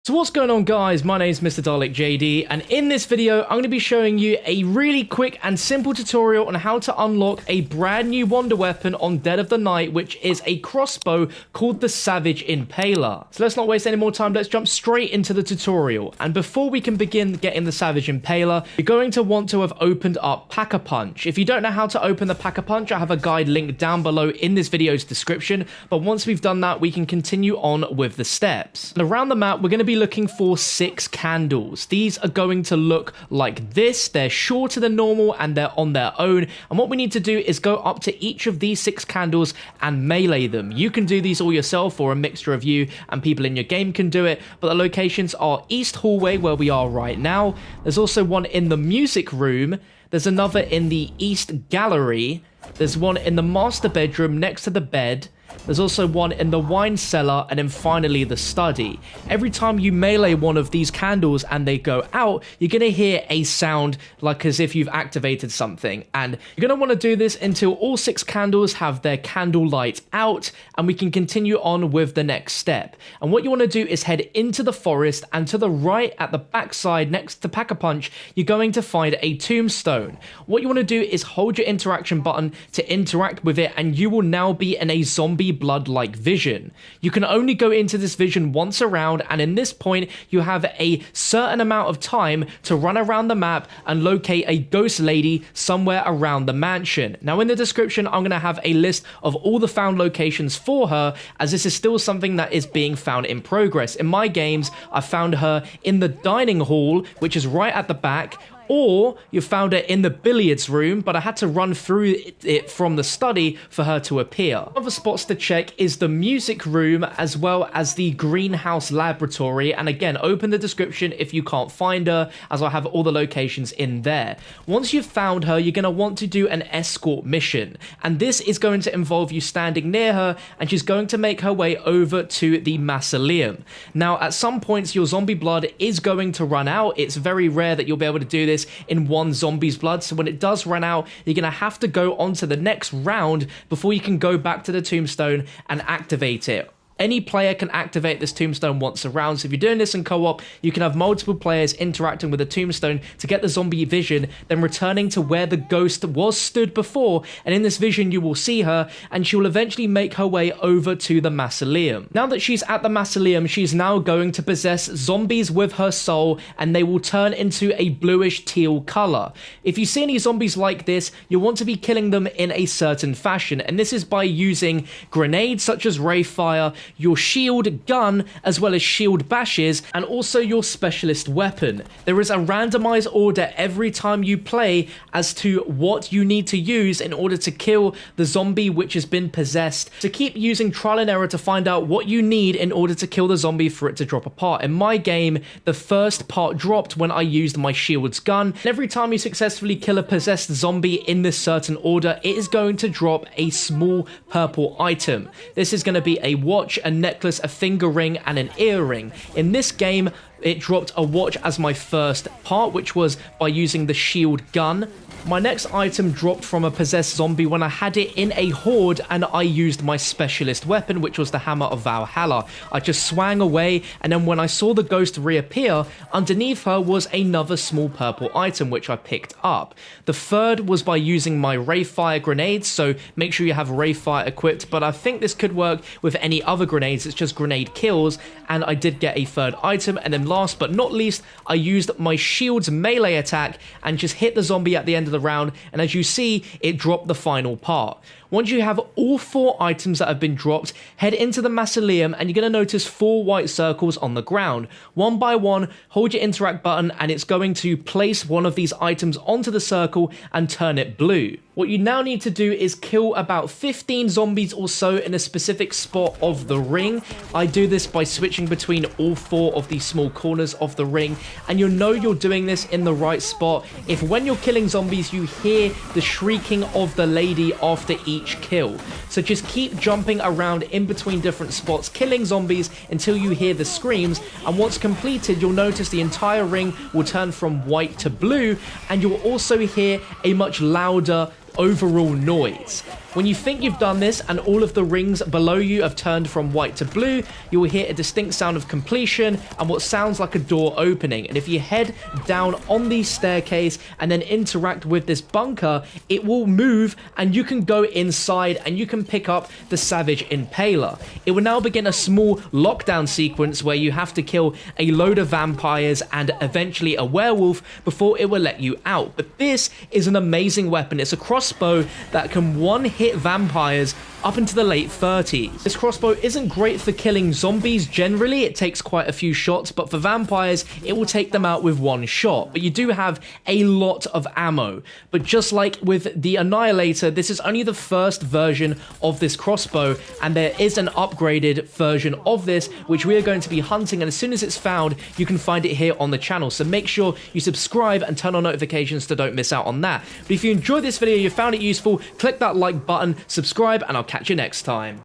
So what's going on, guys? My name is Mr. Dalek JD, and in this video I'm going to be showing you a really quick and simple tutorial on how to unlock a brand new wonder weapon on Dead of the Night, which is a crossbow called the Savage Impaler. So let's not waste any more time, let's jump straight into the tutorial. And before we can begin getting the Savage Impaler, you're going to want to have opened up Pack-a-Punch. If you don't know how to open the Pack-a-Punch, I have a guide linked down below in this video's description, but once we've done that, we can continue on with the steps. And around the map, we're going to be looking for 6 candles. These are going to look like this. They're shorter than normal and they're on their own, and what we need to do is go up to each of these 6 candles and melee them. You can do these all yourself, or a mixture of you and people in your game can do it, but the locations are East Hallway, where we are right now. There's also one in the music room. There's another in the East Gallery. There's one in the master bedroom next to the bed. There's also one in the wine cellar, and then finally the study. Every time you melee one of these candles and they go out, you're going to hear a sound like as if you've activated something. And you're going to want to do this until all 6 candles have their candle light out, and we can continue on with the next step. And what you want to do is head into the forest, and to the right at the backside next to Pack-a-Punch, you're going to find a tombstone. What you want to do is hold your interaction button to interact with it, and you will now be in a zombie blood-like vision. You can only go into this vision once around, and in this point you have a certain amount of time to run around the map and locate a ghost lady somewhere around the mansion. Now in the description I'm going to have a list of all the found locations for her, as this is still something that is being found in progress. In my games I found her in the dining hall, which is right at the back, or you found it in the billiards room, but I had to run through it from the study for her to appear. Other spots to check is the music room as well as the greenhouse laboratory, and again, open the description if you can't find her, as I have all the locations in there. Once you've found her, you're going to want to do an escort mission, and this is going to involve you standing near her, and she's going to make her way over to the mausoleum. Now at some points your zombie blood is going to run out. It's very rare that you'll be able to do this in one zombie's blood, so when it does run out, you're gonna have to go on to the next round before you can go back to the tombstone and activate it. Any player can activate this tombstone once a round, so if you're doing this in co-op, you can have multiple players interacting with the tombstone to get the zombie vision, then returning to where the ghost was stood before, and in this vision you will see her, and she will eventually make her way over to the mausoleum. Now that she's at the mausoleum, she's now going to possess zombies with her soul, and they will turn into a bluish teal color. If you see any zombies like this, you'll want to be killing them in a certain fashion, and this is by using grenades such as ray fire, your shield gun, as well as shield bashes, and also your specialist weapon. There is a randomized order every time you play as to what you need to use in order to kill the zombie which has been possessed. So keep using trial and error to find out what you need in order to kill the zombie for it to drop a part. In my game, the first part dropped when I used my shield's gun. And every time you successfully kill a possessed zombie in this certain order, it is going to drop a small purple item. This is going to be a watch, a necklace, a finger ring, and an earring. In this game, it dropped a watch as my first part, which was by using the shield gun. My next item dropped from a possessed zombie when I had it in a horde and I used my specialist weapon, which was the Hammer of Valhalla. I just swang away, and then when I saw the ghost reappear, underneath her was another small purple item which I picked up. The third was by using my ray fire grenades, so make sure you have ray fire equipped, but I think this could work with any other grenades. It's just grenade kills, and I did get a third item. And then last but not least, I used my shield's melee attack and just hit the zombie at the end of the round, and as you see, it dropped the final part. Once you have all 4 items that have been dropped, head into the mausoleum, and you're going to notice 4 white circles on the ground. One by one, hold your interact button, and it's going to place one of these items onto the circle and turn it blue. What you now need to do is kill about 15 zombies or so in a specific spot of the ring. I do this by switching between all 4 of these small corners of the ring, and you'll know you're doing this in the right spot if when you're killing zombies you hear the shrieking of the lady after each kill. So just keep jumping around in between different spots, killing zombies until you hear the screams, and once completed you'll notice the entire ring will turn from white to blue, and you'll also hear a much louder overall noise. When you think you've done this and all of the rings below you have turned from white to blue, you will hear a distinct sound of completion and what sounds like a door opening. And if you head down on the staircase and then interact with this bunker, it will move and you can go inside and you can pick up the Savage Impaler. It will now begin a small lockdown sequence where you have to kill a load of vampires and eventually a werewolf before it will let you out. But this is an amazing weapon. It's a crossbow that can one-hit vampires up into the late 30s. This crossbow isn't great for killing zombies generally, it takes quite a few shots, but for vampires, it will take them out with one shot. But you do have a lot of ammo. But just like with the Annihilator, this is only the first version of this crossbow, and there is an upgraded version of this, which we are going to be hunting, and as soon as it's found, you can find it here on the channel. So make sure you subscribe and turn on notifications so don't miss out on that. But if you enjoyed this video, you found it useful, click that like button, subscribe, and I'll catch you next time.